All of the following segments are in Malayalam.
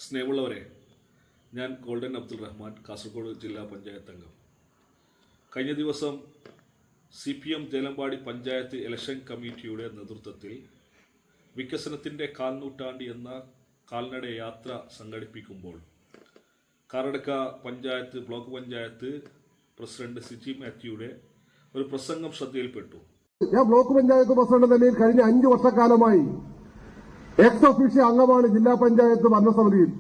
സ്നേഹമുള്ളവരെ, ഞാൻ ഗോൾഡൻ അബ്ദുൾ റഹ്മാൻ, കാസർഗോഡ് ജില്ലാ പഞ്ചായത്ത് അംഗം. കഴിഞ്ഞ ദിവസം CPM ദേലമ്പാടി പഞ്ചായത്ത് ഇലക്ഷൻ കമ്മിറ്റിയുടെ നേതൃത്വത്തിൽ വികസനത്തിൻ്റെ കാൽനൂറ്റാണ്ടി എന്ന കാൽനട യാത്ര സംഘടിപ്പിക്കുമ്പോൾ കാറടക്ക പഞ്ചായത്ത് ബ്ലോക്ക് പഞ്ചായത്ത് പ്രസിഡന്റ് സിജി മാത്യുയുടെ ഒരു പ്രസംഗം ശ്രദ്ധയിൽപ്പെട്ടു. ഞാൻ ബ്ലോക്ക് പഞ്ചായത്ത് പ്രസിഡന്റ് നിലയിൽ കഴിഞ്ഞ 5 വർഷക്കാലമായി എക്സ് ഒഫീഷ്യ അംഗമാണ് ജില്ലാ പഞ്ചായത്ത് ഭരണസമിതിയിൽ.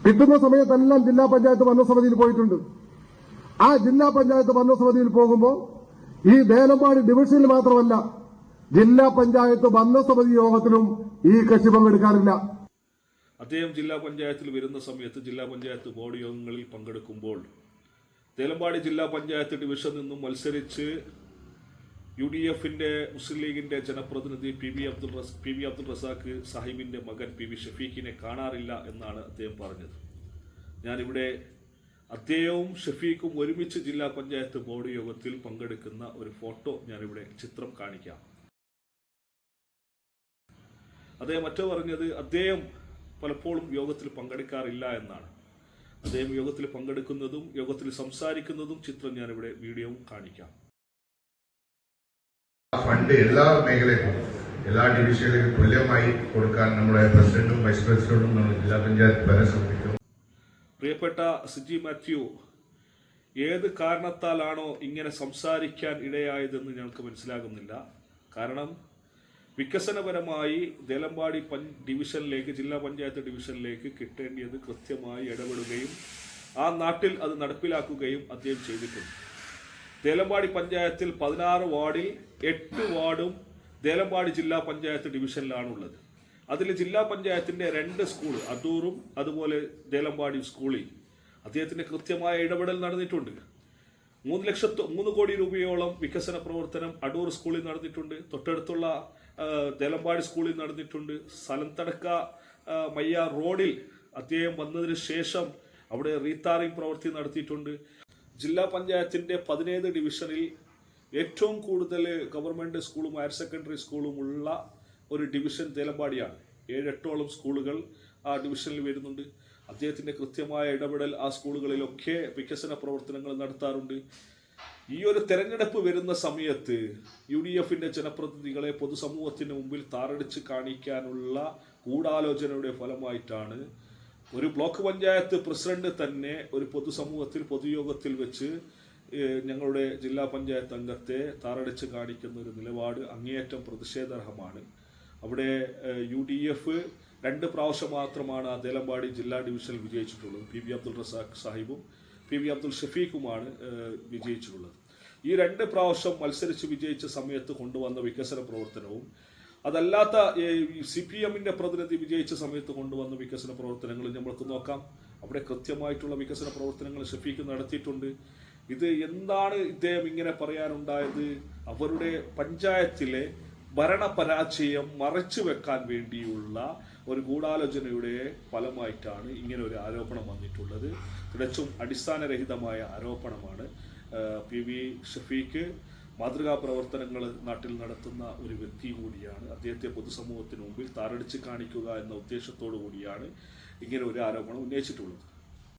കിട്ടുന്ന സമയത്തെല്ലാം ജില്ലാ പഞ്ചായത്ത് ഭരണസമിതിയിൽ പോയിട്ടുണ്ട്. ആ ജില്ലാ പഞ്ചായത്ത് ഭരണസമിതിയിൽ പോകുമ്പോൾ ഈ ദേലമ്പാടി ഡിവിഷനിൽ മാത്രമല്ല, ജില്ലാ പഞ്ചായത്ത് ഭരണസമിതി യോഗത്തിലും ഈ കക്ഷി പങ്കെടുക്കാറില്ല. അദ്ദേഹം ജില്ലാ പഞ്ചായത്തിൽ വരുന്ന സമയത്ത് ജില്ലാ പഞ്ചായത്ത് ബോർഡ് യോഗങ്ങളിൽ പങ്കെടുക്കുമ്പോൾ ദേലമ്പാടി ജില്ലാ പഞ്ചായത്ത് ഡിവിഷനിൽ നിന്നും മത്സരിച്ച് UDFന്റെ മുസ്ലിം ലീഗിന്റെ ജനപ്രതിനിധി PV അബ്ദുൾ റസാഖ് സാഹിബിന്റെ മകൻ PV ഷഫീഖിനെ കാണാറില്ല എന്നാണ് അദ്ദേഹം പറഞ്ഞത്. ഞാനിവിടെ അദ്ദേഹവും ഷഫീഖും ഒരുമിച്ച് ജില്ലാ പഞ്ചായത്ത് ബോർഡ് യോഗത്തിൽ പങ്കെടുക്കുന്ന ഒരു ഫോട്ടോ ഞാനിവിടെ ചിത്രം കാണിക്കാം. അദ്ദേഹം മറ്റോ പറഞ്ഞത് അദ്ദേഹം പലപ്പോഴും യോഗത്തിൽ പങ്കെടുക്കാറില്ല എന്നാണ്. അദ്ദേഹം യോഗത്തിൽ പങ്കെടുക്കുന്നതും യോഗത്തിൽ സംസാരിക്കുന്നതും ചിത്രം ഞാനിവിടെ വീഡിയോവും കാണിക്കാം. ഫണ്ട് എല്ലാ മേഖലയ്ക്കും എല്ലാ ഡിവിഷനിലേക്കും തുല്യമായി കൊടുക്കാൻ നമ്മുടെ പ്രസിഡന്റും വൈസ് പ്രസിഡന്റും ജില്ലാ പഞ്ചായത്ത് ഭരണസമിതിക്കും. പ്രിയപ്പെട്ട സിജി മാത്യു, ഏത് കാരണത്താലാണോ ഇങ്ങനെ സംസാരിക്കാൻ ഇടയായതെന്ന് ഞങ്ങൾക്ക് മനസ്സിലാകുന്നില്ല. കാരണം വികസനപരമായി ദേലമ്പാടി ഡിവിഷനിലേക്ക് ജില്ലാ പഞ്ചായത്ത് ഡിവിഷനിലേക്ക് കിട്ടേണ്ടിയത് കൃത്യമായി ഇടപെടുകയും ആ നാട്ടിൽ അത് നടപ്പിലാക്കുകയും അദ്ദേഹം ചെയ്തിട്ടുണ്ട്. ദേലമ്പാടി പഞ്ചായത്തിൽ 16 വാർഡിൽ 8 വാർഡും ദേലമ്പാടി ജില്ലാ പഞ്ചായത്ത് ഡിവിഷനിലാണുള്ളത്. അതിൽ ജില്ലാ പഞ്ചായത്തിന്റെ 2 സ്കൂൾ, അടൂറും അതുപോലെ ദേലമ്പാടി സ്കൂളിൽ അദ്ദേഹത്തിന്റെ കൃത്യമായ ഇടപെടൽ നടന്നിട്ടുണ്ട്. 3 കോടി രൂപയോളം വികസന പ്രവർത്തനം അടൂർ സ്കൂളിൽ നടന്നിട്ടുണ്ട്. തൊട്ടടുത്തുള്ള ദേലമ്പാടി സ്കൂളിൽ നടന്നിട്ടുണ്ട്. സലന്തടക്ക മയ്യ റോഡിൽ അദ്ദേഹം വന്നതിന് ശേഷം അവിടെ റീതാറിംഗ് പ്രവൃത്തി നടത്തിയിട്ടുണ്ട്. ജില്ലാ പഞ്ചായത്തിന്റെ 17 ഡിവിഷനിൽ ഏറ്റവും കൂടുതൽ ഗവൺമെന്റ് സ്കൂളും ഹയർ സെക്കൻഡറി സ്കൂളുമുള്ള ഒരു ഡിവിഷൻ ദേലമ്പാടിയാണ്. 7-8ഓളം സ്കൂളുകൾ ആ ഡിവിഷനിൽ വരുന്നുണ്ട്. അദ്ദേഹത്തിന്റെ കൃത്യമായ ഇടപെടൽ ആ സ്കൂളുകളിലൊക്കെ വികസന പ്രവർത്തനങ്ങൾ നടത്താറുണ്ട്. ഈ ഒരു തെരഞ്ഞെടുപ്പ് വരുന്ന സമയത്ത് UDFന്റെ ജനപ്രതിനിധികളെ പൊതുസമൂഹത്തിന് മുമ്പിൽ താറടിച്ച് കാണിക്കാനുള്ള ഗൂഢാലോചനയുടെ ഫലമായിട്ടാണ് ഒരു ബ്ലോക്ക് പഞ്ചായത്ത് പ്രസിഡന്റ് തന്നെ ഒരു പൊതുസമൂഹത്തിൽ പൊതുയോഗത്തിൽ വെച്ച് ഞങ്ങളുടെ ജില്ലാ പഞ്ചായത്ത് അംഗത്തെ താറടിച്ച് കാണിക്കുന്ന ഒരു നിലപാട് അങ്ങേയറ്റം പ്രതിഷേധാർഹമാണ്. അവിടെ UDF 2 പ്രാവശ്യം മാത്രമാണ് ആ ദേലമ്പാടി ജില്ലാ ഡിവിഷനിൽ വിജയിച്ചിട്ടുള്ളത്. PV Abdul Razak സാഹിബും PV Abdul ഷഫീഖുമാണ് വിജയിച്ചിട്ടുള്ളത്. ഈ 2 പ്രാവശ്യം മത്സരിച്ച് വിജയിച്ച സമയത്ത് കൊണ്ടുവന്ന വികസന പ്രവർത്തനവും അതല്ലാത്ത CPMന്റെ പ്രതിനിധി വിജയിച്ച സമയത്ത് കൊണ്ടുവന്ന വികസന പ്രവർത്തനങ്ങൾ നമ്മൾക്ക് നോക്കാം. അവിടെ കൃത്യമായിട്ടുള്ള വികസന പ്രവർത്തനങ്ങൾ ഷഫീഖ് നടത്തിയിട്ടുണ്ട്. ഇത് എന്താണ് ഇദ്ദേഹം ഇങ്ങനെ പറയാനുണ്ടായത്? അവരുടെ പഞ്ചായത്തിലെ ഭരണപരാജയം മറച്ചു വെക്കാൻ വേണ്ടിയുള്ള ഒരു ഗൂഢാലോചനയുടെ ഫലമായിട്ടാണ് ഇങ്ങനെ ഒരു ആരോപണം വന്നിട്ടുള്ളത്. തികച്ചും അടിസ്ഥാനരഹിതമായ ആരോപണമാണ്. PV ഷഫീഖ് മാതൃകാ പ്രവർത്തനങ്ങൾ നാട്ടിൽ നടത്തുന്ന ഒരു വ്യക്തി കൂടിയാണ്. അദ്ദേഹത്തെ പൊതുസമൂഹത്തിന് മുമ്പിൽ താറടിച്ച് കാണിക്കുക എന്ന ഉദ്ദേശത്തോടു കൂടിയാണ് ഇങ്ങനെ ഒരു ആരോപണം ഉന്നയിച്ചിട്ടുള്ളത്.